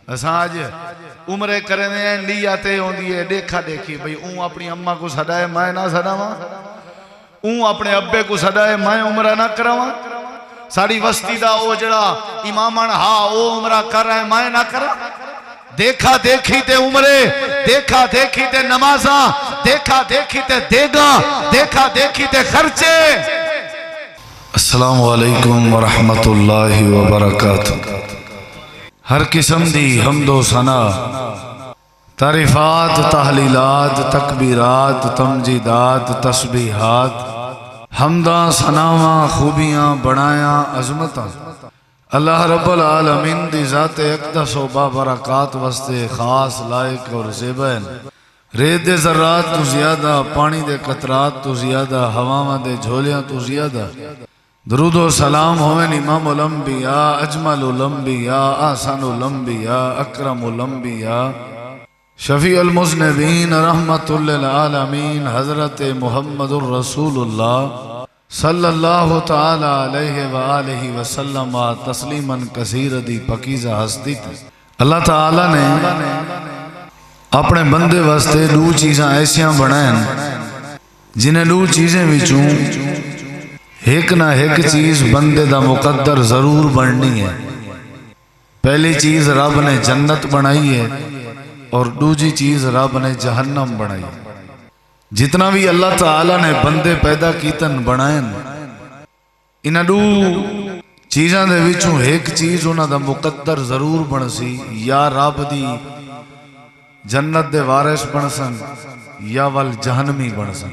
असां अज उम्रे करें ली आते आँदी है देखा देखी भाई ऊँ अपनी अम्मा को सदाए मैं ना सदावा, ऊँ अपने अब्बे को सदाए मैं उम्र ना करावा। साड़ी वस्ती दा ओ जड़ा इमामन हा ओ उम्र कर रहा है मैं ना करा। देखा देखी ते उम्रे, देखा देखी ते नमाजा, देखा देखी ते देगा, देखा देखी ते खर्चे। अस्सलामु अलैकुम व रहमतुल्लाहि व बरकातुहू। हर किस्म दी हमदो सना, तारीफात, तहलीलात, तकबीरात, तमजीदात, तस्बीहात, हमदा, सनावा, खूबियां, बनाया, अजमत अल्लाह रब्बुल आलमीन दी ज़ात अक़दस व बाबरकात वस्ते खास लायक और ज़ेबन। रेत दे ज़र्रात तो ज़्यादा, पानी दे कतरात तो ज़्यादा, हवावां दे झोलियां तो ज़्यादा। दरूद व सलाम होवेन इमामुल अंबिया, अजमलुल अंबिया, ahsanul अंबिया, अकरमुल अंबिया, शफीउल मुज़निबीन, रहमतुल लिल आलमीन, हज़रत मुहम्मदुर रसूलुल्लाह सल्लल्लाहु ताला अलैहि व आलिहि वसल्लम तस्लीमन कसीर दी पकीज़ा हस्ती थी। अल्लाह ताला ने अपने बंदे वास्ते दो चीज़ां ऐसियां बनायन जिन्हें दो चीज़ें विचों एक ना एक चीज बंदे दा मुकद्दर जरूर बननी है। पहली चीज रब ने जन्नत बनाई है और दूसरी चीज रब ने जहन्नम बनाई है। जितना भी अल्लाह ताला ने बंदे पैदा कीतन बनाए इन दो चीज़ों दे विचों एक चीज उन्हां दा मुकद्दर जरूर बनसी, या रब दी जन्नत दे वारिस बनसन या वल जहन्नमी बनसन।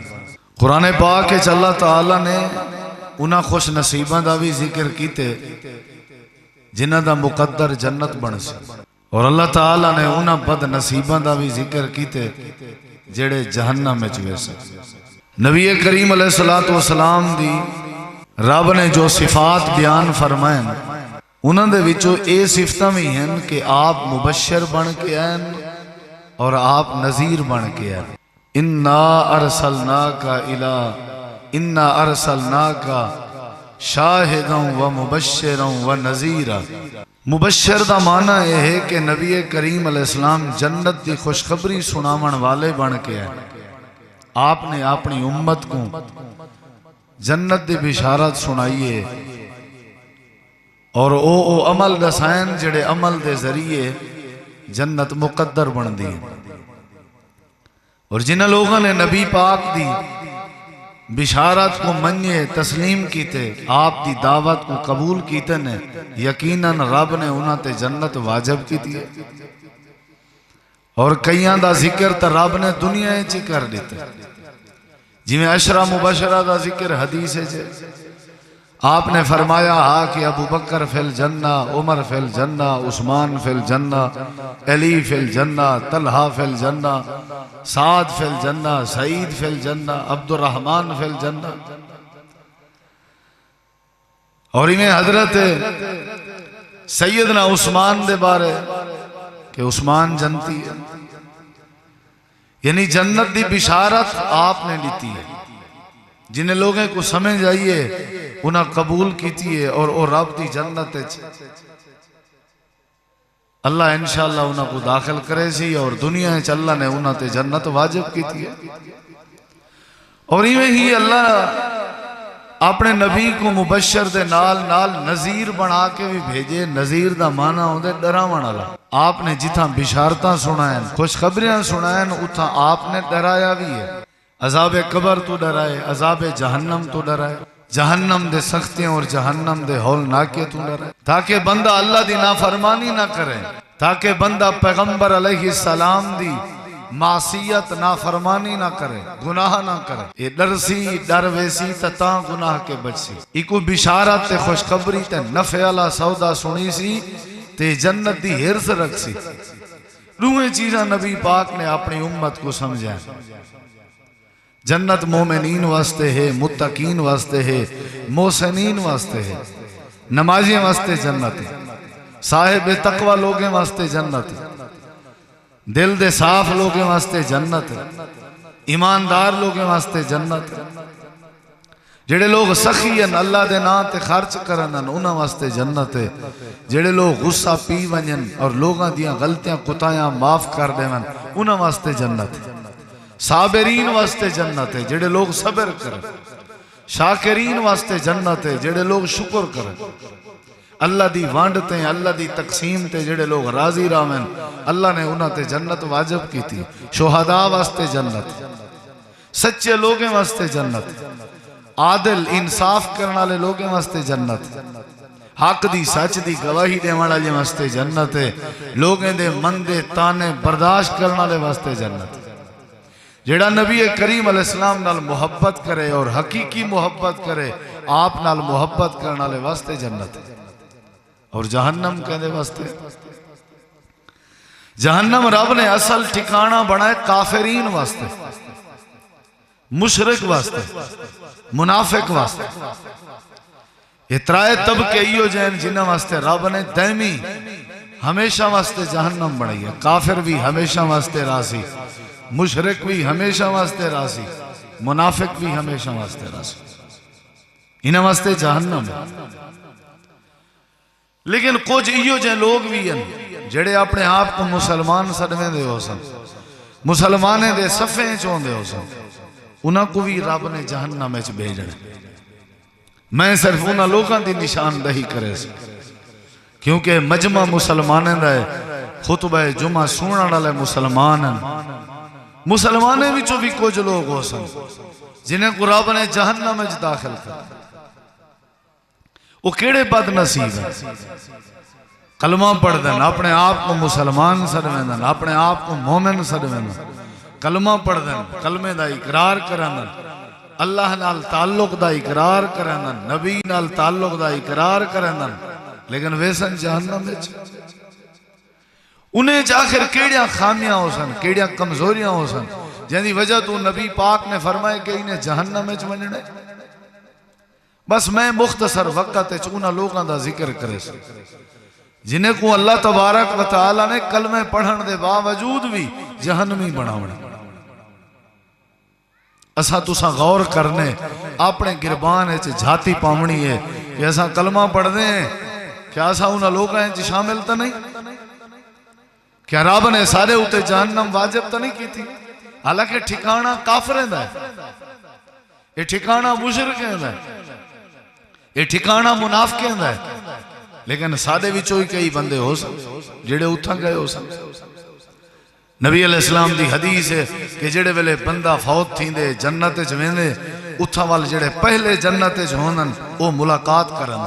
कुरान पाक के अल्लाह ताला ने उन्हां खुश नसीबां दा भी जिक्र कीते जिन्हां दा मुकद्दर जन्नत बनसी, और अल्लाह ताला ने उन्हां बद नसीबां दा भी जिक्र कीते जेड़े जहन्नम में वैसे। नबी करीम अलैहिस्सलातु वस्सलाम दी रब ने जो सिफात बयान फरमायन उन्हां दे विचों ये सिफतां भी हैं कि आप मुबशर बन के आए और आप नज़ीर बन के आए। इन्ना अरसलनाका शाहिदन व मुबश्शिरन व नज़ीरा। मुबश्शिर दा माना यह है कि नबी करीम अलैहिस्सलाम जन्नत की खुशखबरी सुनावन वाले बन के आए। आपने अपनी उम्मत को जन्नत की बिशारत सुनाइए और ओ अमल दसायन जेड़े अमल के जरिए जन्नत मुकद्दर बनती है। और जिन्हें लोगों ने नबी पाक दी बिशारत को मन्ये तस्लीम कीते, आप दी दावत को कबूल कीते ने, यकीनन रब ने उन्हां ते जन्नत वाजिब की थी। और कईयां दा जिक्र तो रब ने दुनिया च कर दिता, जिवें अशरा मुबशरा दा जिक्र हदीस है। आपने फरमाया हा कि अबू बकर फिल जन्ना, उमर फिल जन्ना, उस्मान फिल जन्ना, अली फिल जन्ना, तलहा फिल जन्ना, साद फिल जन्ना, सईद फिल जन्ना, अब्दुर्रहमान फिल जन्ना। और इन्हें हजरत सैयदना उस्मान दे बारे कि उस्मान जन्नती है, यानी जन्नत दी बिशारत आपने दी है। जिन्हें लोगों को समझ आइए उन्हें कबूल कीती है और रब दी जन्नत अल्लाह इंशाअल्लाह उन्हें को दाखिल करे सी, और दुनिया अल्लाह ने उन्हें ते जन्नत वाजिब कीती है। और इवें ही अल्लाह अपने नबी को मुबशर दे नाल नाल नज़ीर बना के भी भेजे। नज़ीर दा माना होंदे डरावन वाला। आपने जिथा बिशारतां सुनायन, खुशखबरियां सुनायन, उथा आपने डराया भी है। अजाब कबर तो डराए, अजाब जहन्नम तो डराए, जहन्नम दे सख्तियां और जहन्नम दे हौलनाके तो डराए, ताकि बंदा अल्लाह दी नाफरमानी ना करे, ताकि बंदा पैगंबर अलैहिस्सलाम दी मासियत नाफरमानी ना करे, गुनाह ना करे। ये डरसी डर वैसी ता गुनाह के बचसी। इको बिशारत ते खुशखबरी ते नफे वाला सौदा सुनी सी ते जन्नत दी हिरस रखसी। दोवें चीज़ां नबी पाक ने अपनी उम्मत को समझाया। जन्नत मोमिनीन वास्ते है, मुत्तकीन वास्ते है, मोहसिनीन वास्ते है, नमाजियों वास्ते जन्नत है, साहिब तकवा लोगों वास्ते जन्नत है, दिल दे साफ लोगों वास्ते जन्नत है, ईमानदार लोगों वास्ते जन्नत है। जेड़े लोग सखी हैं अल्लाह दे नाम ते खर्च करन उन्हां वास्ते जन्नत है। जेड़े लोग गुस्सा पी वजन और लोगों दियां गलतियां कुतायां माफ कर देवन उन्हां वास्ते जन्नत है। साबिरीन वास्ते जन्नत है, जेड़े लोग सब्र करन। शाकिरीन वास्ते जन्नत है, जेड़े लोग शुक्र करन। अल्लाह दी वंड ते अल्लाह दी तकसीम ते जेड़े लोग राजी रहन अल्लाह ने उन्हां ते जन्नत वाजिब की थी। शुहदा वास्ते जन्नत, सच्चे लोगों वास्ते जन्नत, आदिल इंसाफ करने वाले लोगों वास्ते जन्नत, हक दी सच दी गवाही देने वाले वास्ते जन्नत है। लोगों दे मन दे ताने बर्दाश्त करने वाले वास्ते जन्नत। जेड़ा नबी करीम अलैहिस्सलाम नाल मुहब्बत करे और हकीकी मुहब्बत करे आप नाल मुहब्बत करने वाले वास्ते जन्नत है। और जहन्नम कहने वास्ते, जहन्नम रब ने असल ठिकाना बनाए काफिरीन वास्ते, मुशरिक वास्ते, मुनाफिक वास्ते। ये त्राए तबके इहो जैन जिन्हां वास्ते रब ने दैमी हमेशा वास्ते जहन्नम बनाई है। काफिर भी हमेशा वास्ते रासी, मुशरिक भी हमेशा वास्ते रासी, मुनाफिक भी हमेशा वास्ते रासी। इन्हां वास्ते जहन्नम है। लेकिन कुछ इहो जे लोग भी हैं जेड़े अपने आप को मुसलमान सदवेंदे हो सन, मुसलमाने दे सफे चोंदे हो सन, उन्हां को भी रब ने जहन्नम च भेजना। मैं सिर्फ उन्हां लोगों की निशानदही करे क्योंकि मजमा मुसलमाने दा है। खुतबा जुमा सुनने वाले मुसलमान हैं। मुसलमाने विचों भी कुछ लोग हो सन जिन्हें को रब ने जहन्नम च दाखिल कर। वो केड़े बदनसीब है, कलमा पढ़ते हैं, अपने आप को मुसलमान सदवेंदन, अपने आप को मोमिन सदवेंदन, कलमा पढ़दन, कलमे दा इकरार करन, अल्लाह नाल ताल्लुक दा इकरार करन, नबी नाल ताल्लुक दा इकरार करन, लेकिन वेसन जहन्नम विच। उन्हें आखिर केड़ियां खामियां हो सन, केड़ियां कमजोरियां हो सन जिहदी वजह तो नबी पाक ने फरमाया कि इन्हें जहन्नम विच वजना। बस मैं मुख्तसर वक्त उन्हां लोगों का जिक्र करे जिन्हें को अल्लाह तबारक व तआला ने कलमे पढ़न दे बावजूद भी जहन्नमी बनावना। असा तुसा गौर करने अपने गिरबान झाती पावनी है कि असा कलमा पढ़ते हैं, क्या असा उन्होंने लोगों शामिल तो नहीं? क्या रब ने सारे उत्ते जहन्नम वाजिब तो नहीं की थी? हालांकि ठिकाना काफरें दा है, ये ठिकाना मुशरिकें दा है, ये ठिकाना मुनाफिकें दा है, लेकिन सादे विचों ही कई बंदे हो सन जेड़े उथा गए हो सन। नबी अलैहिस्सलाम दी हदीस है कि जेड़े वेले बंदा फौत थींदे जन्नत च वेंदे उथा वाल जेड़े पहले जन्नत च होंदन वो मुलाकात करन,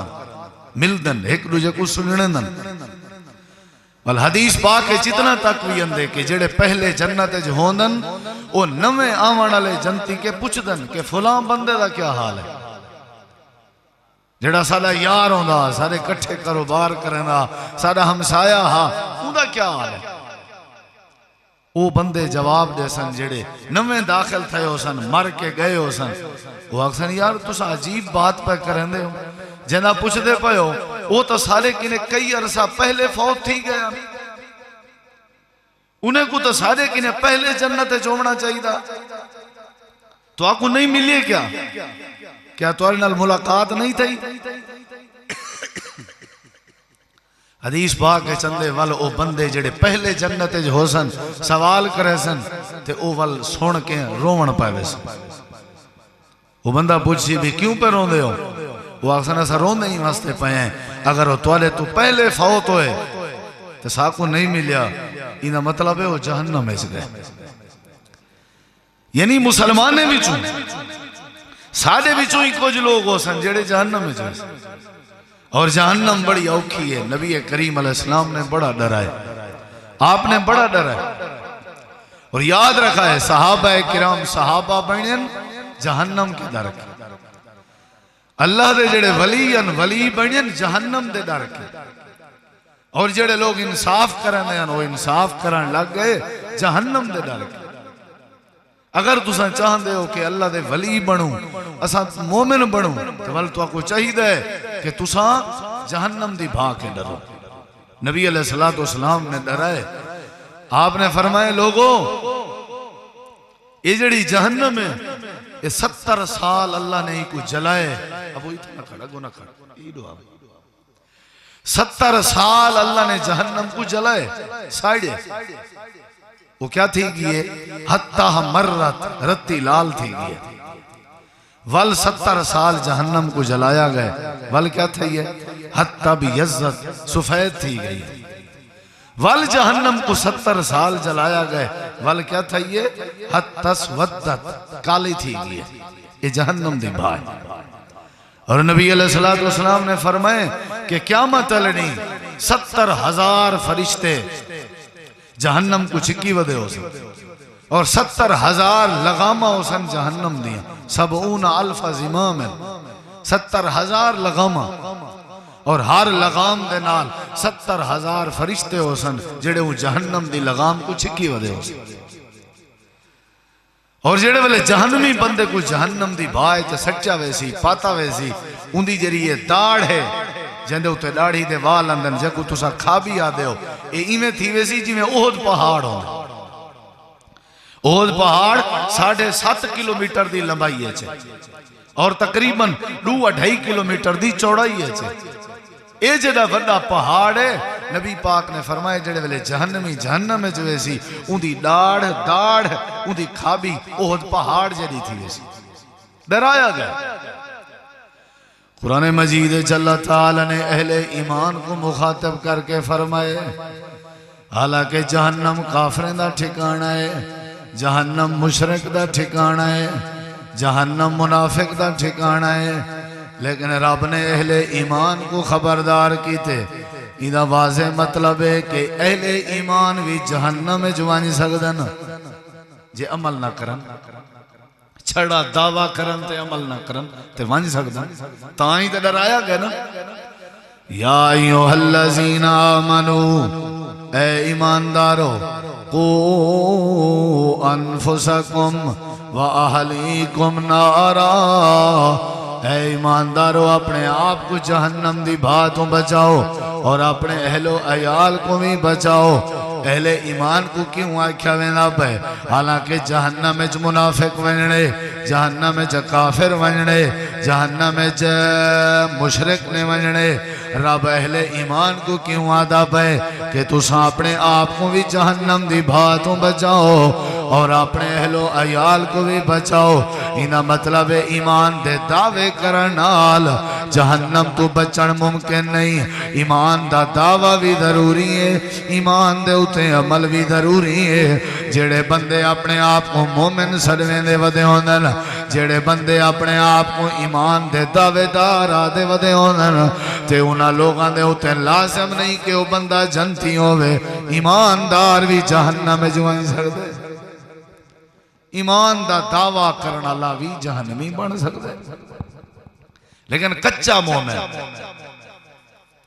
मिलदन, एक दूजे को सुनदन। वल हदीस पाक के जितना तक भी आंदे कि जेड़े पहले जन्नत च होंदन वो नवे आवन वाले जनती के पुछदन कि फलां बंदे दा क्या हाल है, जेड़ा साडा यार होंदा, सारे इकट्ठे कारोबार करना, साडा हमसाया हा, उहदा क्या हाल है? वो बंदे जवाब दे सन जेड़े नवे दाखिल थे हो सन, मर के गए हो सन, वो आखसन यार तुस अजीब बात पे करेंदे हो, जना पुछदे पे हो वो तो सारे किने कई अरसा पहले फौत थी गया, उन्हें को तो सारे किने पहले जन्नत चोमना चाहिए, तो आपको नहीं मिले क्या? क्या तुम्हारे नाल मुलाकात नहीं थी? हदीस पाक के चंदे वाल ओ बंदे जेड़े पहले जन्नत हो सन सवाल करे सन ते ओ वाल सुन के रोवण पावे सन। वो बंदा पूछी भी क्यों पे रोंदे हो? वो आखसन असा रोंदे ही वास्ते पे हैं, अगर वो तुआले तो पहले फौत होए तो साकू नहीं मिलिया, इना मतलब है वो जहन्नम में गए। यानी मुसलमाने विचों साडे विचों ही कुछ लोग हो सन जेड़े जहन्नम में गए। और जहन्नम बड़ी औखी है, नबी करीम अलैहिस्सलाम ने बड़ा डराया, आपने बड़ा डराया और याद रखा है सहाबा किराम सहाबा बनन जहन्नम के डर के, अल्लाह दे जेड़े वलीयन वली बनन जहन्नम दे डर के, और जेड़े लोग इंसाफ करन वो इंसाफ करन लग गए जहन्नम दे डर के। अगर तुसा चाहते हो कि अल्लाह दे वली बनू, असा मोमिन बनू, तो वल तुहाको चाहिए कि तुसा जहन्नम दी भा के डरो। नबी अलैहिस्सलातु वस्सलाम ने डराए, आपने फरमाया लोगो ये जड़ी जहन्नम है ये 70 साल अल्लाह ने को जलाए। अब इतना खड़ा गुना खड़ा 70 साल अल्लाह ने जहन्नम को जलाए साइड वो क्या थी गई हत्ता मर्रत रत्ती लाल थी गई। वल 70 साल जहन्नम को जलाया गया। वल क्या थी है हत्ता भी यज्जत सफेद थी गई। वल जहन्नम को 70 साल जलाया गया। वल क्या था ये हत्तस वद्दत काली थी गई। ये जहन्नम दी बात। और नबी अलैहिस्सलातु वस्सलाम ने फरमाए कि क़यामत अलनी 70,000 फरिश्ते जहन्नम को छिकी वदे हो और 70,000 लगामा उसन जहन्नम दिया। 70,000 ज़िमाम 70,000 लगामा और हर लगाम दे नाल 70,000 फरिश्ते हो सन जेड़े वो जहन्नम दी लगाम को छिकी वदे हो सन। और जेड़े वाले जहन्नमी बंदे को जहन्नम दी बाय ते सच्चा वैसी पाता वैसी उंदी जरी ये दाढ़ है जिंदे उते दाढ़ी दे वाल अंदन जको तुसा खा भी आदे हो ये इवें थी वैसी जिवें ओहद पहाड़ हो। ओहद पहाड़ 7.5 किलोमीटर दी लंबाई है और तकरीबन 2-2.5 किलोमीटर दी चौड़ाई है। ये जड़ा वड्डा पहाड़ है नबी पाक ने फरमाया जेड़े वेले जहन्नमी जहन्नम में वैसी उंदी दाढ़ दाढ़ उंदी खाबी ओहद पहाड़ जड़ी थी वैसी डराया गया। कुरान मजीद अल्लाह ताला ने अहले ईमान को मुखातब करके फरमाए हालांकि जहन्नम काफिरों दा ठिकाना है, जहन्नम मुशरिक दा ठिकाना है, जहन्नम मुनाफिक दा ठिकाना है, लेकिन रब ने अहले ईमान को खबरदार कीते। इदा वाज़े मतलब है कि अहले ईमान भी जहन्नम में जवानी सकदन जे अमल ना करन। छड़ा दावा करन ते अमल ना करन ते वंज सकदन। ताई ते डराया गया ना या अय्युहल्लज़ीना आमनू ए ईमानदारो कू अनफुसकुम व अहलीकुम नारा। ऐ ईमानदारो अपने आप को जहन्नम दी बातों बचाओ और अपने अहलो अयाल को भी बचाओ। अहले ईमान को क्यों आख्या वेंदा पे हालांकि जहन्नम में मुनाफिक वजने, जहन्नम में काफिर वजने, जहन्नम में मुशरिक ने वजने। रब अहले ईमान को क्यों आदा पे कि तुसा अपने आप को भी जहन्नम दी बातों बचाओ और अपने अहलो अयाल को भी बचाओ। इना मतलब है ईमान दे दावे करन नाल जहन्नम तो बचन मुमकिन नहीं। ईमान दा दावा भी जरूरी है, ईमान दे उते अमल भी जरूरी है। जेड़े बंदे अपने आप को मोमिन सदवें दे वदे होंदन, जेड़े बंदे अपने आप को ईमान दे दावेदार आदे वदे होंदन ते उन्हां लोगां दे उते लाज़िम नहीं कि वो बंदा जन्नती होवे। ईमानदार भी जहन्नम में जुआई सकदे। ईमान दा दावा करने वाला भी जहन्नमी बन सकता है, लेकिन कच्चा मोमिन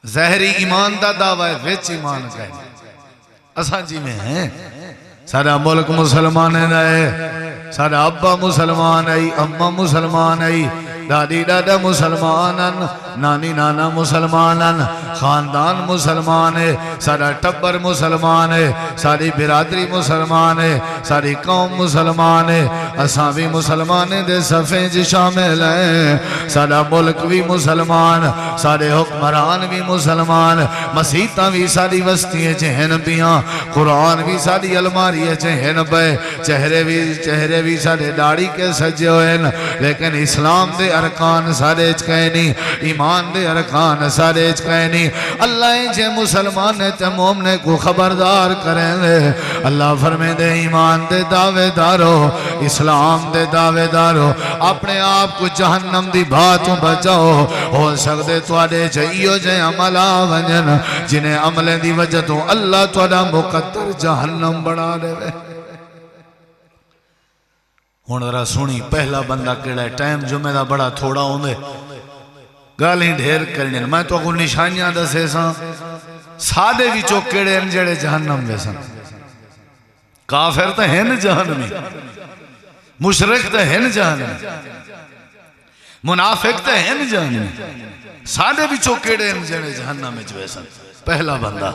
ज़ाहिरी ईमान दा दावा है विच ईमान का है। असा जी में है सारा मुल्क मुसलमान है, सारा अब्बा मुसलमान है, अम्मा मुसलमान है, दादी दादा मुसलमान, नानी नाना मुसलमान, खानदान मुसलमान है, सारा टब्बर मुसलमान है, सारी बिरादरी मुसलमान है, सारी कौम मुसलमान है। असा भी मुसलमान दे सफ़े च शामिल हैं। सारा मुल्क भी मुसलमान, सारे हुक्मरान भी मुसलमान, मसीता भी सारी बस्तियां च हैं पियां, कुरान भी सारी अलमारी च हैं पे, चेहरे भी सारे दाढ़ी के सजे हुए हैं, लेकिन इस्लाम दे अरकान सारे कहे नहीं, ईमान दे अरकान सारे कहे नहीं। अल्लाह जे मुसलमान ते मोमने को खबरदार करेंगे। अल्लाह फरमाते ईमान दे दावेदारो, इस्लाम दे दावेदारो, अपने आप को जहन्नम दी बातों बचाओ। हो सकते तुहाडे च इहो जे अमल आ वंजन जिन्हें अमले दी वजह तो अल्लाह तुहाडा मुकद्दर जहन्नम बना देवे। हुण जरा सुनी पहला बंदा केड़ा टाइम जुमे दा बड़ा थोड़ा होंदे गल ही ढेर करनी। मैं तो को निशानियां दसे सादे विचों केड़े हैं जेड़े जहन्नम में सन। काफिर तो हैं जहन्नमी, मुशरिक तो हैं जहन्नमी, मुनाफिक तो हैं जहन्नमी, सादे विचों केड़े हैं जेड़े जहन्नम में सन। पहला बंदा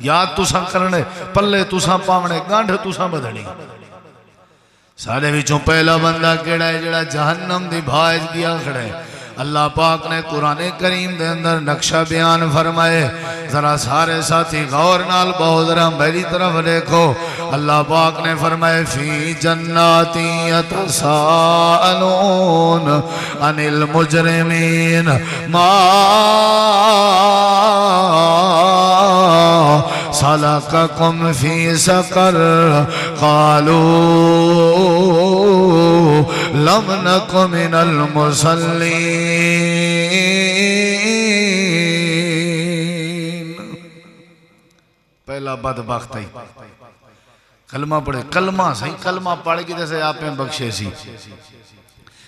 याद तुसा करने, पल्ले तुसा पावने, गांठ तुसा बधनी, सारे विचों पहला बंदा केड़ा है जेड़ा जहन्नम दी भाज गया खड़ा है। अल्लाह पाक ने कुरान करीम दे अंदर नक्शा बयान फरमाए। जरा सारे साथी गौर नाल बहुत जरा मेरी तरफ देखो। अल्लाह पाक ने फरमाए फी जन्नाती यतसाअलून अनिल मुजरिमीन मा सलककुम फी सकर कालू लम नकु मिनल मुसल्लीन। पहला बदबख्त है कलमा पढ़े। कलमा सही कलमा पढ़ के जैसे आप में बख्शे सी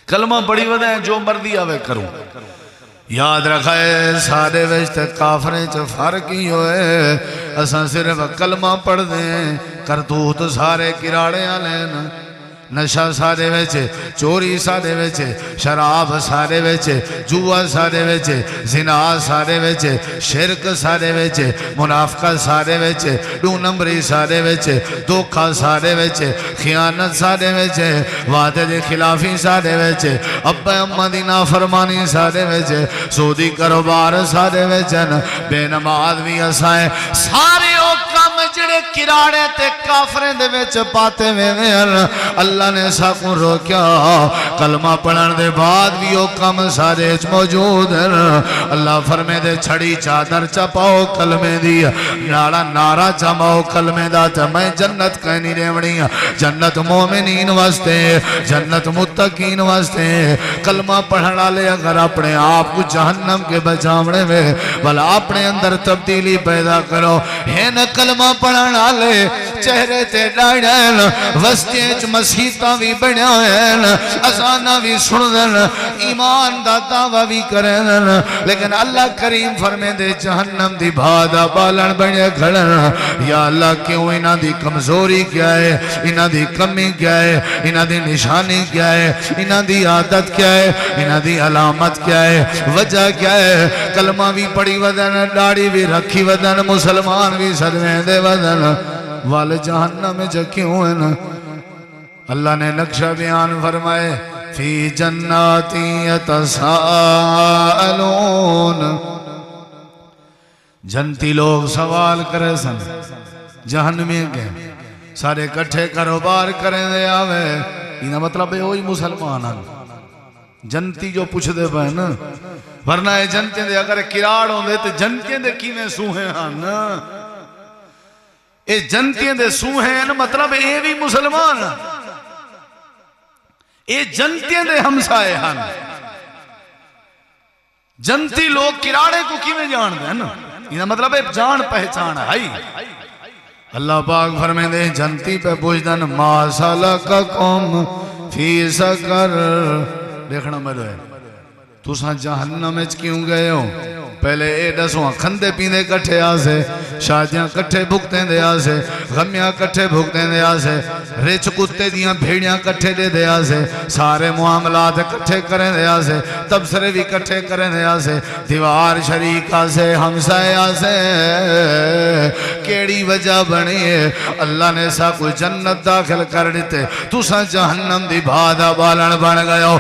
कलमा पढ़ी वदा जो मर्जी आवे करूं। याद रखा है सारे विच काफरे च फर्क ही होए। असा सिर्फ कलमा पढ़दे करतूत सारे किराड़े वाले नशा सारे विच चोरी सारे विच शराब सारे विच जुआ सारे विच जिना सारे विच शिरक सारे विच मुनाफका सारे विच दो नंबरी सारे विच धोखा सारे विच खियानत सारे विच वादे दे खिलाफी सारे विच अब्बा अम्मा दी नाफरमानी सारे विच सूदी कारोबार सारे विच बेनमाज भी असाए सारे ओ काम जिहड़े किराड़े ते काफरे दे विच पाते वेवे अल्लाह ने साकू रोक्या। कलमा पढ़न दे बाद भी वो कम सारे मौजूद हैं। अल्लाह फरमे दे छड़ी चादर चपाओ कलमे दी नारा नारा चमाओ कलमे दा मैं जन्नत कहनी रेवनी जन्नत मोमिनीन वास्ते जन्नत मुत्तकीन वास्ते। कलमा पढ़न वाले अगर अपने आप को जहन्नम के बचावने में भला अपने अंदर तब्दीली पैदा करो। है न कलमा पढ़न वाले चेहरे ते डायन वस्ते मसीता भी बनिया अजाना भी सुन ईमान दा दावा भी करें लेकिन अल्लाह करीम फरमे दे जहन्नम दी भादा बालन बने खड़न। या अल्लाह क्यों इन्हां दी कमजोरी क्या है इन्हां दी कमी क्या है इन्हां दी निशानी क्या है इन्हां दी आदत क्या है इन्हां दी अलामत क्या है वजह क्या है। कलमा भी पढ़ी वदन दाढ़ी भी रखी वदन मुसलमान भी सदमे दे वदन वाले जहन्नम में क्यों है ना। अल्लाह ने नक्शा बयान फरमाए फी जन्नाती यतसाअलून। जनती लोग सवाल करे सन जहन्नमी के सारे इकट्ठे कारोबार करें दे आवे इना मतलब है वही मुसलमान हैं। जनती जो पूछते पे ना वरना ये जनते दे अगर किराड़ होंदे तो जनते दे किवें सूहे हन ये जनते दे सूहे हैं मतलब ये भी मुसलमान ये जनतियां दे हमसाए हैं। जनती लोग किराड़े को किवें जानते हैं ना इना मतलब है जान पहचान है। अल्लाह पाक फरमाते जनती पे पूछदन मा सलककुम फी सकर। देखना मेरे तुसा जहन्नम में क्यों गए हो। पहले ये दसो खंदे पींदे कट्ठे आसे शादियां कट्ठे भुगते दे आसे गमियां कट्ठे भुगते दे आसे रिच कुत्ते दियां भेड़ियां कट्ठे दे दे आसे सारे मुआमलात कट्ठे करें दे आसे तबसरे भी कट्ठे करें दे आसे दीवार शरीक आसे हमसाए आसे। केड़ी वजह बनी है अल्लाह ने सा कोई जन्नत दाखिल कर दिते तुसा जहन्नम दी भादा बालन बन गए हो।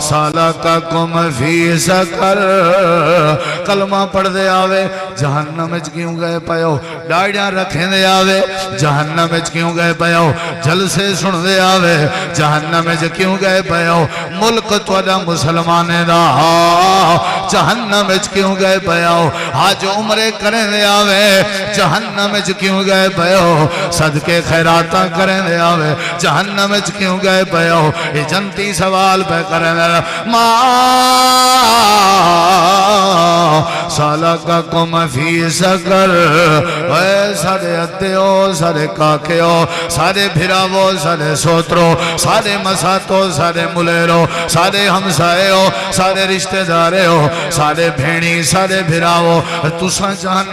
सलककुम फी सकर। कलमा पढ़दे आवे जहन्नम में क्यों गए पयो। डाड़ियां रखें दे आवे जहन्नम में क्यों गए पयो। जलसे सुनदे आवे जहन्नम में क्यों गए पयो। मुल्क तुहाडा मुसलमाने दा जहन्नम में क्यों गए पयो। हज उमरे करें दे आवे जहन्नम में क्यों गए पयो। सदके खैराता करें दे आवे जहन्नम में क्यों गए पयो। ये जनती सवाल पे करें मा सलककुम फी सकर। सारे अत्तेओ सारे काकेओ सारे भिरावो सारे सोतरो सारे मसातो सारे मुलेरो सारे हमसाएओ सारे रिश्तेदारे हो सारे भेणी सारे भिरावो तुसा जहन्नम